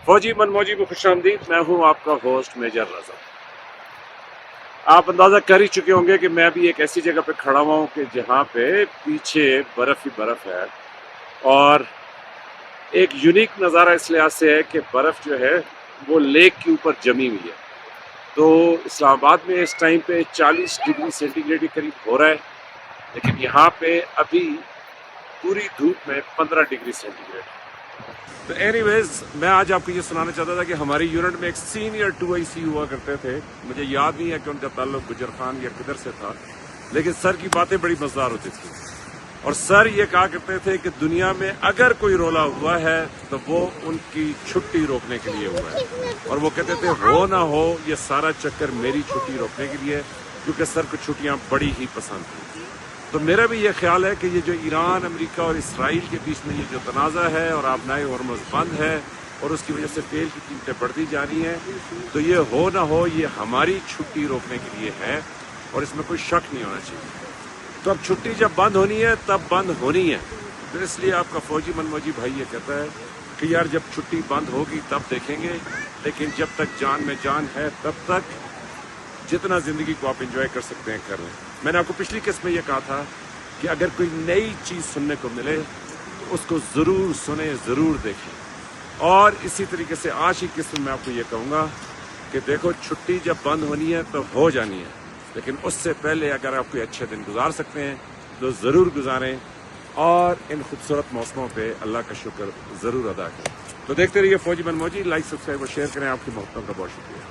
فوجی من موجی کو خوش آمدید. میں ہوں آپ کا ہوسٹ میجر رضا. آپ اندازہ کر ہی چکے ہوں گے کہ میں بھی ایک ایسی جگہ پہ کھڑا ہوا ہوں کہ جہاں پہ پیچھے برف ہی برف ہے، اور ایک یونیک نظارہ اس لحاظ سے ہے کہ برف جو ہے وہ لیک کے اوپر جمی ہوئی ہے. تو اسلام آباد میں اس ٹائم پہ 40 ڈگری سینٹی گریڈ کے قریب ہو رہا ہے، لیکن یہاں پہ ابھی پوری دھوپ میں 15 ڈگری سینٹی گریڈ. تو اینی ویز میں آج آپ کو یہ سنانا چاہتا تھا کہ ہماری یونٹ میں ایک سینئر 2IC ہوا کرتے تھے. مجھے یاد نہیں ہے کہ ان کا تعلق گجر خان یا کدھر سے تھا، لیکن سر کی باتیں بڑی مزدار ہوتی تھیں. اور سر یہ کہا کرتے تھے کہ دنیا میں اگر کوئی رولا ہوا ہے تو وہ ان کی چھٹی روکنے کے لیے ہوا ہے. اور وہ کہتے تھے ہو نہ ہو یہ سارا چکر میری چھٹی روکنے کے لیے، کیونکہ سر کو چھٹیاں بڑی ہی پسند تھیں. تو میرا بھی یہ خیال ہے کہ یہ جو ایران، امریکہ اور اسرائیل کے بیچ میں یہ جو تنازع ہے اور آبنائے ہرمز بند ہے اور اس کی وجہ سے تیل کی قیمتیں بڑھتی جا رہی ہیں، تو یہ ہو نہ ہو یہ ہماری چھٹی روکنے کے لیے ہے، اور اس میں کوئی شک نہیں ہونا چاہیے. تو اب چھٹی جب بند ہونی ہے تب بند ہونی ہے. تو اس لیے آپ کا فوجی من موجی بھائی یہ کہتا ہے کہ یار جب چھٹی بند ہوگی تب دیکھیں گے، لیکن جب تک جان میں جان ہے تب تک جتنا زندگی کو آپ انجوائے کر سکتے ہیں کر لیں. میں نے آپ کو پچھلی قسط میں یہ کہا تھا کہ اگر کوئی نئی چیز سننے کو ملے تو اس کو ضرور سنیں، ضرور دیکھیں. اور اسی طریقے سے آج کی قسط میں آپ کو یہ کہوں گا کہ دیکھو چھٹی جب بند ہونی ہے تو ہو جانی ہے، لیکن اس سے پہلے اگر آپ کوئی اچھے دن گزار سکتے ہیں تو ضرور گزاریں، اور ان خوبصورت موسموں پہ اللہ کا شکر ضرور ادا کریں. تو دیکھتے رہیے فوجی من موجی. لائک، سبسکرائب اور شیئر کریں. آپ کی محبتوں کا بہت شکریہ.